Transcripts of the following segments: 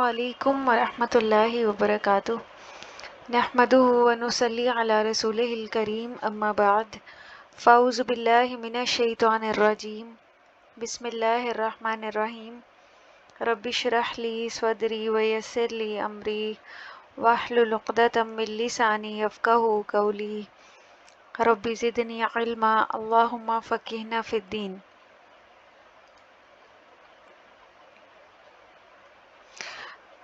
علیکم ورحمۃ اللہ وبرکاتہ نحمدہ ونصلی علی رسولہ الکریم اما بعد فاعوذ باللہ من الشیطان الرجیم بسم اللہ الرحمن الرحیم رب اشرح لی صدری ویسر لی امری واحلل عقدۃ من لسانی یفقہوا قولی رب زدنی علما اللہم فقہنا فی الدین۔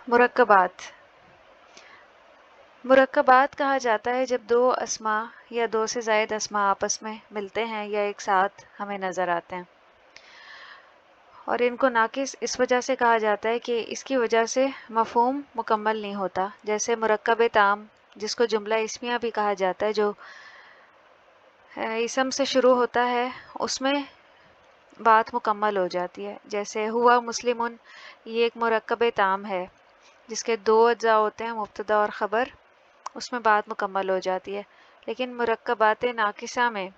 مرکبات کہا جاتا ہے جب دو اسما یا دو سے زائد اسما آپس میں ملتے ہیں یا ایک ساتھ ہمیں نظر آتے ہیں، اور ان کو ناقص اس وجہ سے کہا جاتا ہے کہ اس کی وجہ سے مفہوم مکمل نہیں ہوتا، جیسے مرکب تام جس کو جملہ اسمیہ بھی کہا جاتا ہے، جو اسم سے شروع ہوتا ہے اس میں بات مکمل ہو جاتی ہے، جیسے ہوا مسلمن، یہ ایک مرکب تام ہے جس کے دو اجزاء ہوتے ہیں، مبتدا اور خبر، اس میں بات مکمل ہو جاتی ہے۔ لیکن مرکبات ناقصہ میں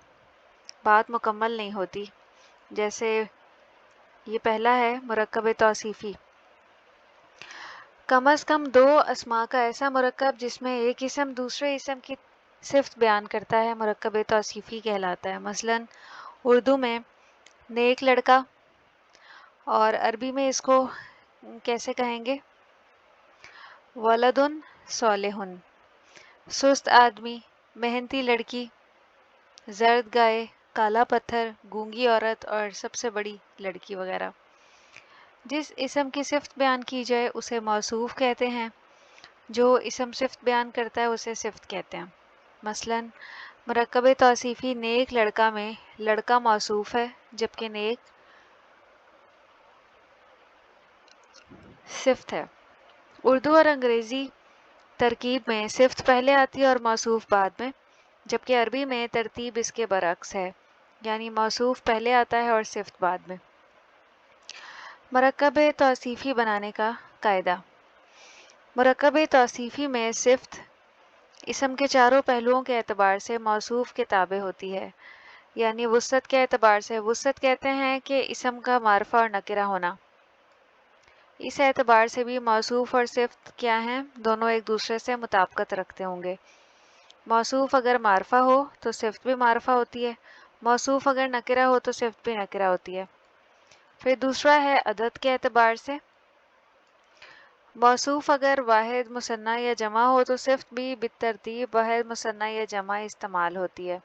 بات مکمل نہیں ہوتی، جیسے یہ پہلا ہے مرکب توصیفی، کم از کم دو اسما کا ایسا مرکب جس میں ایک اسم دوسرے اسم کی صفت بیان کرتا ہے مرکب توصیفی کہلاتا ہے۔ مثلا اردو میں نیک لڑکا، اور عربی میں اس کو کیسے کہیں گے؟ ولدن صالحن، سست آدمی، محنتی لڑکی، زرد گائے، کالا پتھر، گونگی عورت اور سب سے بڑی لڑکی وغیرہ۔ جس اسم کی صفت بیان کی جائے اسے موصوف کہتے ہیں، جو اسم صفت بیان کرتا ہے اسے صفت کہتے ہیں۔ مثلا مرکب توصیفی نیک لڑکا میں لڑکا موصوف ہے جبکہ نیک صفت ہے۔ اردو اور انگریزی ترکیب میں صفت پہلے آتی ہے اور موصوف بعد میں، جبکہ عربی میں ترتیب اس کے برعکس ہے، یعنی موصوف پہلے آتا ہے اور صفت بعد میں۔ مرکب توصیفی بنانے کا قاعدہ۔ مرکب توصیفی میں صفت اسم کے چاروں پہلوؤں کے اعتبار سے موصوف کے تابع ہوتی ہے، یعنی وسعت کے اعتبار سے، وسعت کہتے ہیں کہ اسم کا معرفہ اور نکرہ ہونا، اس اعتبار سے بھی موصوف اور صفت کیا ہیں؟ دونوں ایک دوسرے سے مطابقت رکھتے ہوں گے۔ موصوف اگر معرفہ ہو تو صفت بھی معرفہ ہوتی ہے، موصوف اگر نکرہ ہو تو صفت بھی نکرہ ہوتی ہے۔ پھر دوسرا ہے عدد کے اعتبار سے، موصوف اگر واحد مثنیٰ یا جمع ہو تو صفت بھی بالترتیب واحد مثنیٰ یا جمع استعمال ہوتی ہے۔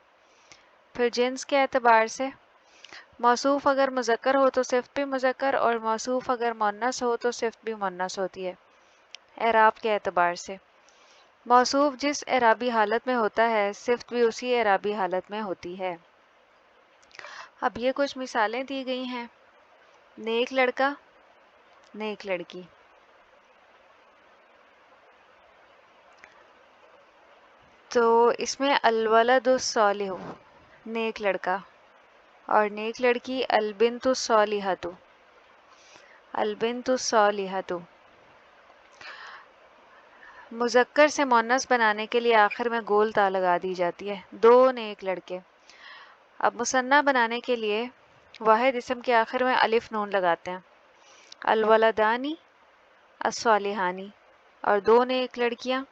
پھر جنس کے اعتبار سے، موصوف اگر مذکر ہو تو صفت بھی مذکر، اور موصوف اگر مؤنث ہو تو صفت بھی مؤنث ہوتی ہے۔ اعراب کے اعتبار سے، موصوف جس اعرابی حالت میں ہوتا ہے صفت بھی اسی اعرابی حالت میں ہوتی ہے۔ اب یہ کچھ مثالیں دی گئی ہیں۔ نیک لڑکا، نیک لڑکی۔ تو اس میں الولد الصالح نیک لڑکا، اور نیک لڑکی البنت الصالحۃ، البنت الصالحۃ۔ مذکر سے مؤنث بنانے کے لیے آخر میں گول تا لگا دی جاتی ہے، دو نیک لڑکے۔ اب مثنیٰ بنانے کے لیے واحد اسم کے آخر میں الف نون لگاتے ہیں، الولدانی الصالحانی، اور دو نیک لڑکیاں،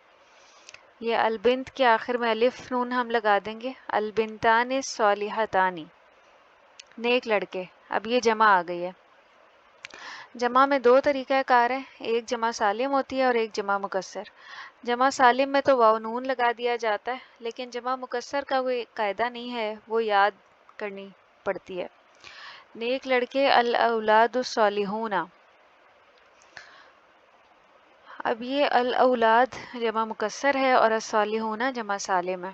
یہ البنت کے آخر میں الف نون ہم لگا دیں گے، البنتان الصالحتانی، نیک لڑکے۔ اب یہ جمع آ گئی ہے۔ جمع میں دو طریقہ کار ہیں، ایک جمع سالم ہوتی ہے اور ایک جمع مکسر۔ جمع سالم میں تو واو نون لگا دیا جاتا ہے، لیکن جمع مکسر کا کوئی قاعدہ نہیں ہے، وہ یاد کرنی پڑتی ہے۔ نیک لڑکے الاولاد الصالحون، اب یہ الاولاد جمع مکسر ہے اور الصالحون جمع سالم ہے۔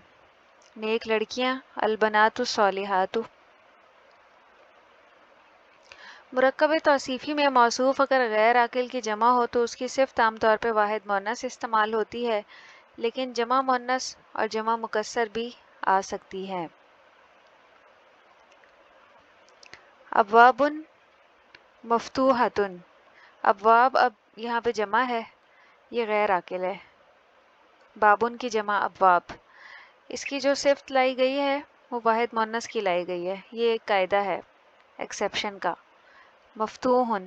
نیک لڑکیاں البنات الصالحات۔ مرکب توصیفی میں موصوف اگر غیر عاقل کی جمع ہو تو اس کی صفت عام طور پہ واحد مؤنث استعمال ہوتی ہے، لیکن جمع مؤنث اور جمع مکسر بھی آ سکتی ہے۔ ابواب مفتوحۃ، ابواب اب یہاں پہ جمع ہے، یہ غیر عاقل ہے، بابن کی جمع ابواب، اس کی جو صفت لائی گئی ہے وہ واحد مؤنث کی لائی گئی ہے، یہ ایک قاعدہ ہے ایکسیپشن کا۔ مفتوحن،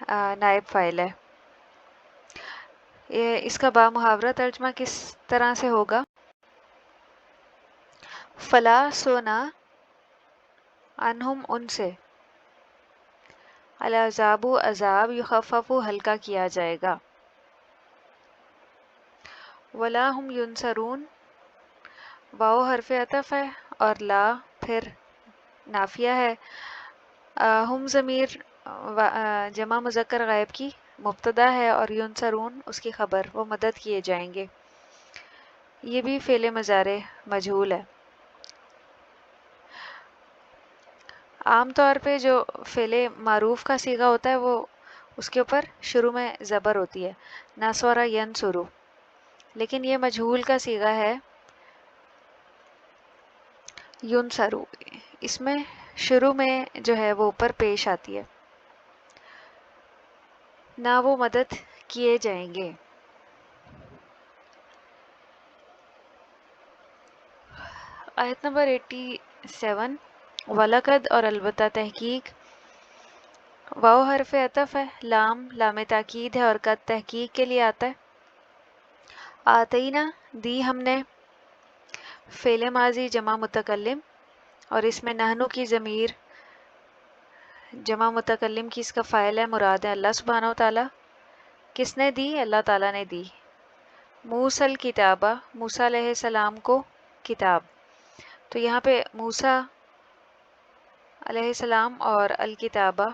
نائب فائل ہے. اس کا بامحاورہ ترجمہ کس طرح سے ہوگا؟ فلا سونا انہم ان سے، العذاب عذاب یخفف ہلکا کیا جائے گا، ولا ہم ینصرون واو حرف عطف ہے اور لا پھر نافیہ ہے. ہم ضمیر جمع مذکر غائب کی مبتدا ہے اور ینصرون اس کی خبر، وہ مدد کیے جائیں گے. یہ بھی فعل مضارع مجہول ہے. عام طور پہ جو فعل معروف کا صیغہ ہوتا ہے وہ اس کے اوپر شروع میں زبر ہوتی ہے، نصر ینصرو، لیکن یہ مجہول کا صیغہ ہے ینصرو، اس میں شروع میں جو ہے وہ اوپر پیش آتی ہے، نہ وہ مدد کیے جائیں گے. آیت نمبر 87. وَلَقَدْ اور البتہ تحقیق، واو حرف عطف ہے، لام تاکید ہے اور قد تحقیق کے لیے آتا ہے. آتینا دی ہم نے، فعل ماضی جمع متکلم اور اس میں نحنو کی ضمیر جمع متکلم کی اس کا فاعل ہے، مراد ہے اللہ سبحانہ و تعالیٰ. کس نے دی؟ اللہ تعالیٰ نے دی. موسیٰ الکتابہ، موسیٰ علیہ السلام کو کتاب. تو یہاں پہ موسیٰ علیہ السلام اور الکتابہ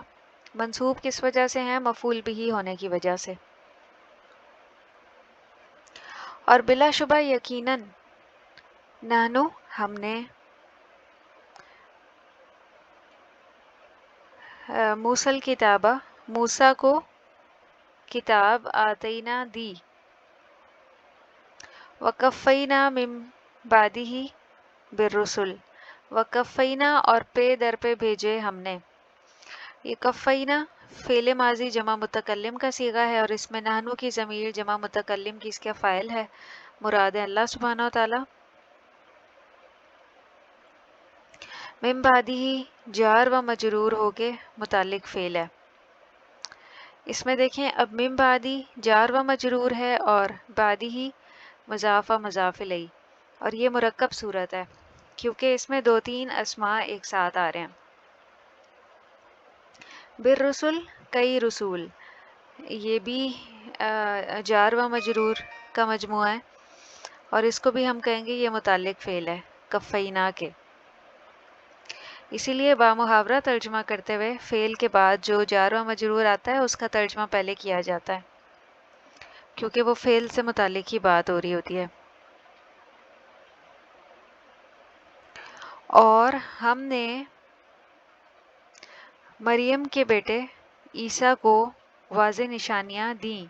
منصوب کس وجہ سے ہیں؟ مفعول بہ ہونے کی وجہ سے. اور بلا شبہ یقیناً نحنو ہم نے موسیٰ الکتابہ موسیٰ کو کتاب آتینا دی، وکفینا من بعدہ بالرسل، وکفینا اور پے در پہ بھیجے ہم نے. یہ کفینا فعل ماضی جمع متکلم کا صیغہ ہے اور اس میں نحنو کی ضمیر جمع متکلم کی اس کا فاعل ہے، مراد ہے اللہ سبحانہ و تعالیٰ. من بعدہ جار و مجرور ہو کے متعلق فعل ہے. اس میں دیکھیں اب من بعدی جار و مجرور ہے اور بعدہ مضاف و مضاف الیہ، اور یہ مرکب صورت ہے کیونکہ اس میں 2-3 اسماء ایک ساتھ آ رہے ہیں. بالرسل کئی رسول، یہ بھی جار و مجرور کا مجموعہ ہے اور اس کو بھی ہم کہیں گے یہ متعلق فعل ہے کفینا کے. اسی لیے بامحاورہ ترجمہ کرتے ہوئے فعل کے بعد جو جار و مجرور آتا ہے اس کا ترجمہ پہلے کیا جاتا ہے کیونکہ وہ فعل سے متعلق ہی بات ہو رہی ہوتی ہے. اور ہم نے مریم کے بیٹے عیسیٰ کو واضح نشانیاں دیں.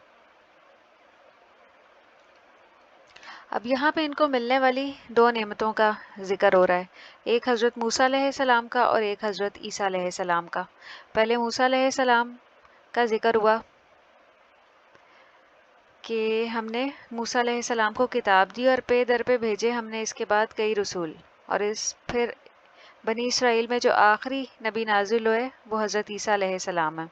اب یہاں پہ ان کو ملنے والی 2 نعمتوں کا ذکر ہو رہا ہے، ایک حضرت موسیٰ علیہ السلام کا اور ایک حضرت عیسیٰ علیہ السلام کا. پہلے موسیٰ علیہ السلام کا ذکر ہوا کہ ہم نے موسیٰ علیہ السلام کو کتاب دی اور پے در پہ بھیجے ہم نے اس کے بعد کئی رسول، اور پھر بنی اسرائیل میں جو آخری نبی نازل ہوئے وہ حضرت عیسیٰ علیہ السلام ہیں.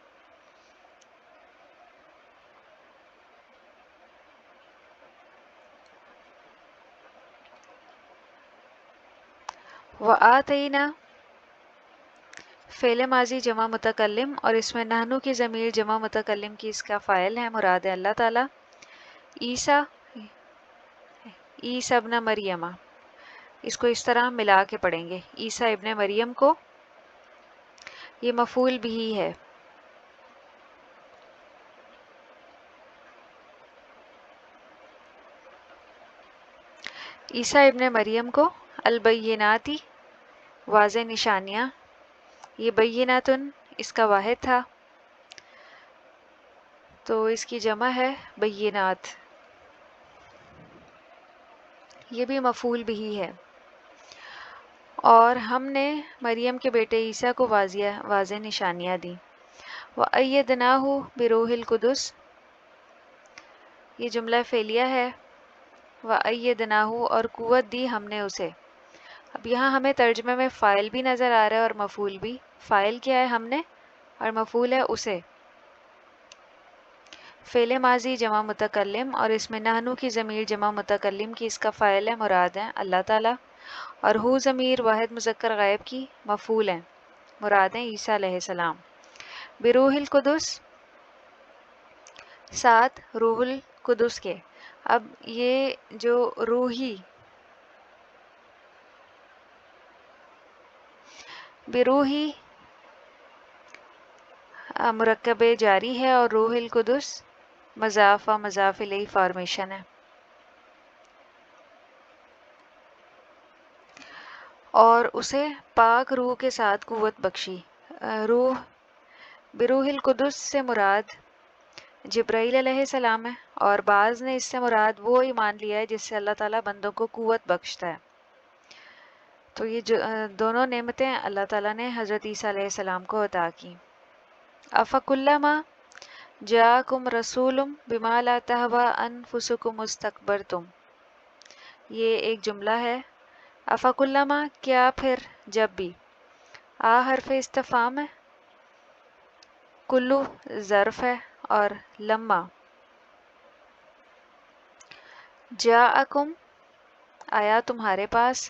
وآتینا فعل ماضی جمع متکلم اور اس میں نحنو کی ضمیر جمع متکلم کی اس کا فاعل ہے، مراد ہے اللہ تعالیٰ. عیسیٰ ابن مریم، اس کو اس طرح ملا کے پڑھیں گے، عیسیٰ ابن مریم کو، یہ مفعول بھی ہے. عیسیٰ ابن مریم کو البیناتی واضح نشانیاں، یہ بیناتن اس کا واحد تھا تو اس کی جمع ہے بینات، یہ بھی مفعول بھی ہے. اور ہم نے مریم کے بیٹے عیسیٰ کو واضح نشانیاں دیں. وَأَيَّدْنَاهُ بِرُوحِ الْقُدُسِ، یہ جملہ فعلیہ ہے. وَأَيَّدْنَاهُ اور قوت دی ہم نے اسے. اب یہاں ہمیں ترجمے میں فاعل بھی نظر آ رہا ہے اور مفعول بھی. فاعل کیا ہے؟ ہم نے، اور مفعول ہے اسے. فعل ماضی جمع متکلم اور اس میں نحنو کی ضمیر جمع متکلم کی اس کا فاعل ہے، مراد ہیں اللہ تعالیٰ، اور ہو ضمیر واحد مذکر غائب کی مفعول ہیں، مراد ہیں عیسیٰ علیہ السلام۔ بروح القدس، ساتھ روح القدس کے۔ اب یہ جو روحی، بروحی مرکب جاری ہے اور روح القدس مضاف و مضاف الیہ فارمیشن ہے، اور اسے پاک روح کے ساتھ قوت بخشی۔ روح، بروح القدس سے مراد جبرائیل علیہ السلام ہے، اور بعض نے اس سے مراد وہ ایمان لیا ہے جس سے اللہ تعالیٰ بندوں کو قوت بخشتا ہے۔ تو یہ جو دونوں نعمتیں اللہ تعالیٰ نے حضرت عیسیٰ علیہ السلام کو عطا کی۔ افکلما جاءکم رسول بما لا تہوی انفسکم استکبرتم، یہ ایک جملہ ہے۔ افکلما، کیا پھر جب بھی، حرف استفہام ہے، کلو ظرف ہے، اور لما جاءکم آیا تمہارے پاس،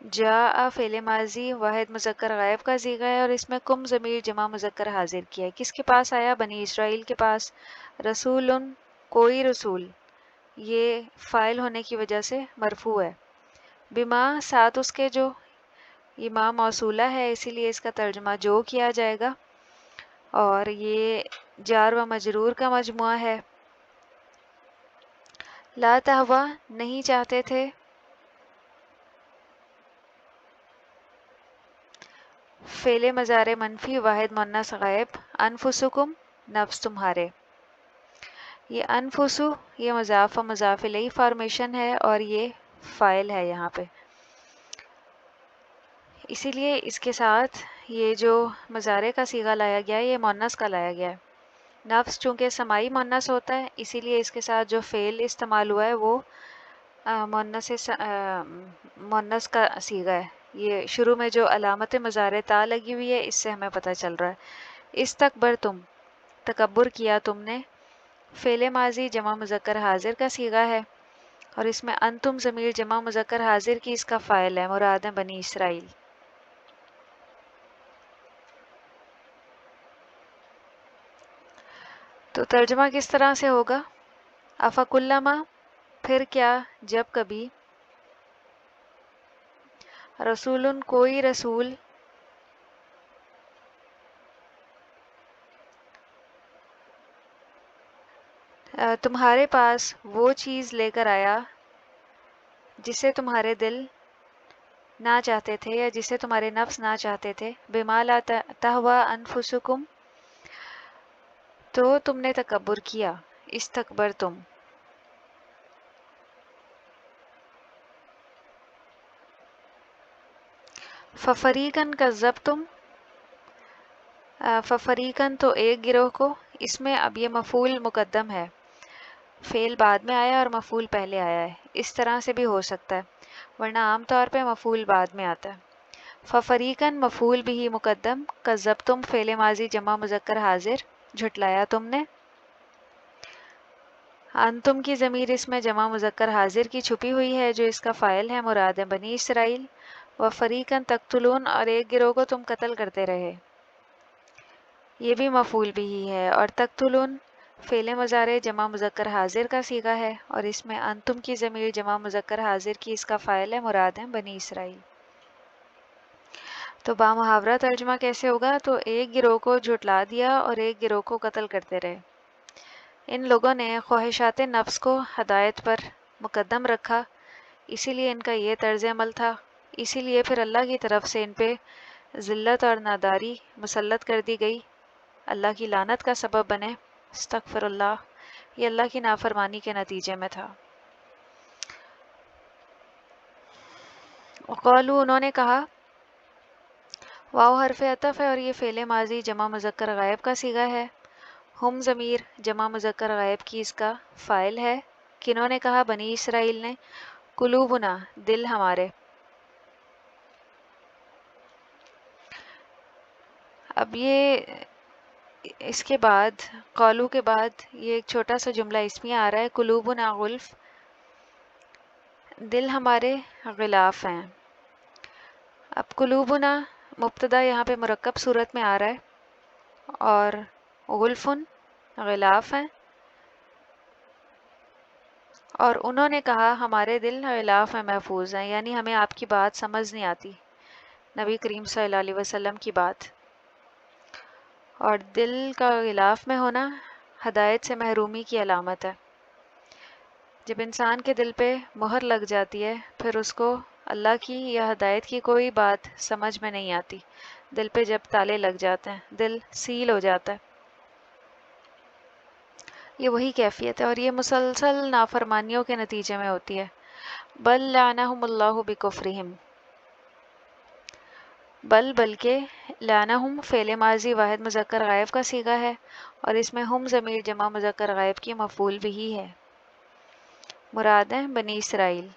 جاء فعل ماضی واحد مذکر غائب کا صیغہ ہے اور اس میں کم ضمیر جمع مذکر حاضر کیا ہے۔ کس کے پاس آیا؟ بنی اسرائیل کے پاس۔ رسول، کوئی رسول، یہ فاعل ہونے کی وجہ سے مرفوع ہے۔ بما، ساتھ اس کے جو، یہ ما موصولہ ہے اسی لیے اس کا ترجمہ جو کیا جائے گا، اور یہ جار و مجرور کا مجموعہ ہے۔ لا تہوا، نہیں چاہتے تھے، فعل مضارع منفی واحد مؤنث غائب، انفسکم، نفس تمہارے۔ یہ انفسو، یہ مضاف و مضاف الیہ فارمیشن ہے اور یہ فاعل ہے یہاں پہ، اسی لیے اس کے ساتھ یہ جو مضارع کا صیغہ لایا گیا ہے یہ مؤنث کا لایا گیا ہے۔ نفس چونکہ سماعی مؤنث ہوتا ہے اسی لیے اس کے ساتھ جو فعل استعمال ہوا ہے وہ مؤنث کا صیغہ ہے۔ یہ شروع میں جو علامت مضارع تا لگی ہوئی ہے اس سے ہمیں پتہ چل رہا ہے۔ استکبرتم، تکبر کیا تم نے، فعل ماضی جمع مذکر حاضر کا صیغہ ہے اور اس میں انتم ضمیر جمع مذکر حاضر کی اس کا فاعل ہے، مراد ہے بنی اسرائیل۔ تو ترجمہ کس طرح سے ہوگا؟ افکلما، پھر کیا جب کبھی، رسول، کوئی رسول، تمہارے پاس وہ چیز لے کر آیا جسے تمہارے دل نہ چاہتے تھے یا جسے تمہارے نفس نہ چاہتے تھے، بما لا تہوی انفسکم، تو تم نے تکبر کیا، استکبرتم۔ ففریقاً کذبتم، ففریقاً تو ایک گروہ کو، اس میں اب یہ مفعول مقدم ہے، فعل بعد میں آیا اور مفعول پہلے آیا ہے، اس طرح سے بھی ہو سکتا ہے ورنہ عام طور پہ مفعول بعد میں آتا ہے۔ ففریقاً مفعول بھی مقدم، کذبتم فعل ماضی جمع مذکر حاضر، جھٹلایا تم نے، انتم کی ضمیر اس میں جمع مذکر حاضر کی چھپی ہوئی ہے جو اس کا فاعل ہے، مراد ہے بنی اسرائیل۔ وفریقاً تقتلون، اور ایک گروہ کو تم قتل کرتے رہے، یہ بھی مفعول بھی ہے، اور تقتلون فعل مضارع جمع مذکر حاضر کا صیغہ ہے اور اس میں انتم کی ضمیر جمع مذکر حاضر کی اس کا فاعل ہے، مراد ہے بنی اسرائیل۔ تو بامحاورہ ترجمہ کیسے ہوگا؟ تو ایک گروہ کو جھٹلا دیا اور ایک گروہ کو قتل کرتے رہے۔ ان لوگوں نے خواہشات نفس کو ہدایت پر مقدم رکھا، اسی لیے ان کا یہ طرز عمل تھا، اسی لیے پھر اللہ کی طرف سے ان پہ ذلت اور ناداری مسلط کر دی گئی، اللہ کی لعنت کا سبب بنے، استغفر اللہ، یہ اللہ کی نافرمانی کے نتیجے میں تھا۔ وقالو، انہوں نے کہا، واو حرف عطف ہے اور یہ فعل ماضی جمع مذکر غائب کا صیغہ ہے، ہم ضمیر جمع مذکر غائب کی اس کا فاعل ہے۔ کنہوں نے کہا؟ بنی اسرائیل نے۔ قلوبنا، دل ہمارے۔ اب یہ اس کے بعد قالو کے بعد یہ ایک چھوٹا سا جملہ اسمیہ آ رہا ہے، قلوبنا غلف، دل ہمارے غلاف ہیں۔ اب قلوبنا مبتدا یہاں پہ مرکب صورت میں آ رہا ہے اور غلفن غلاف ہیں، اور انہوں نے کہا ہمارے دل غلاف میں محفوظ ہیں، یعنی ہمیں آپ کی بات سمجھ نہیں آتی، نبی کریم صلی اللہ علیہ وسلم کی بات۔ اور دل کا غلاف میں ہونا ہدایت سے محرومی کی علامت ہے۔ جب انسان کے دل پہ مہر لگ جاتی ہے پھر اس کو اللہ کی یا ہدایت کی کوئی بات سمجھ میں نہیں آتی۔ دل پہ جب تالے لگ جاتے ہیں، دل سیل ہو جاتا ہے، یہ وہی کیفیت ہے، اور یہ مسلسل نافرمانیوں کے نتیجے میں ہوتی ہے۔ بل لعنہم اللہ بکفرہم، بلکہ لعنہم فعل ماضی واحد مذکر غائب کا صیغہ ہے، اور اس میں ہم ضمیر جمع مذکر غائب کی مفعول بھی ہے۔ مراد ہے بنی اسرائیل،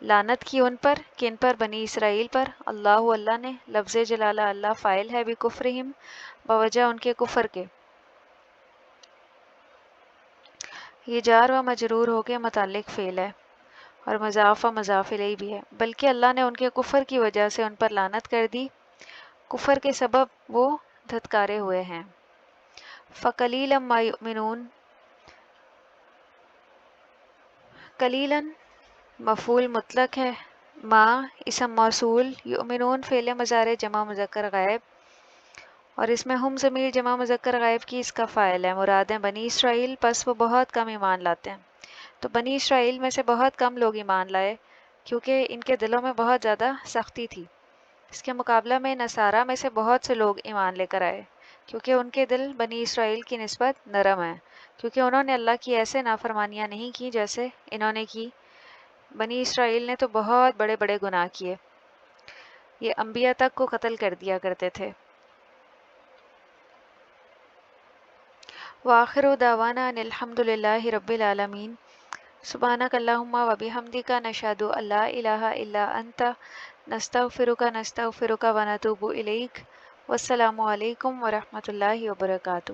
لعنت کی ان پر، کن پر؟ بنی اسرائیل پر۔ اللہ اللہ نے، لفظ جلالہ اللہ فاعل ہے، بکفرہم بوجہ ان کے کفر کے۔ یہ جار و مجرور ہو کے متعلق فعل ہے اور مضاف و مضاف الیہ بھی ہے، بلکہ اللہ نے ان کے کفر کی وجہ سے ان پر لعنت کر دی، کفر کے سبب وہ دھتکارے ہوئے ہیں۔ فَقَلِيلًا مَا يُؤْمِنُونَ، قلیلاً مفعول مطلق ہے، ما اسم موصول، یؤمنون فعل مضارع جمع مذکر غائب، اور اس میں ہم ضمیر جمع مذکر غائب کی اس کا فاعل ہے۔ مراد ہے بنی اسرائیل، پس وہ بہت کم ایمان لاتے ہیں۔ تو بنی اسرائیل میں سے بہت کم لوگ ایمان لائے کیونکہ ان کے دلوں میں بہت زیادہ سختی تھی۔ اس کے مقابلہ میں نصارہ میں سے بہت سے لوگ ایمان لے کر آئے کیونکہ ان کے دل بنی اسرائیل کی نسبت نرم ہیں، کیونکہ انہوں نے اللہ کی ایسے نافرمانیاں نہیں کی جیسے انہوں نے کی۔ بنی اسرائیل نے تو بہت بڑے بڑے گناہ کیے، یہ انبیاء تک کو قتل کر دیا کرتے تھے۔ وآخر دعوانا ان الحمد للہ رب العالمین، سبحانک اللہم و بحمدک، نشہد ان لا الہ الا انت، نستغفرک و نتوب الیک، والسلام علیکم ورحمۃ اللہ وبرکاتہ۔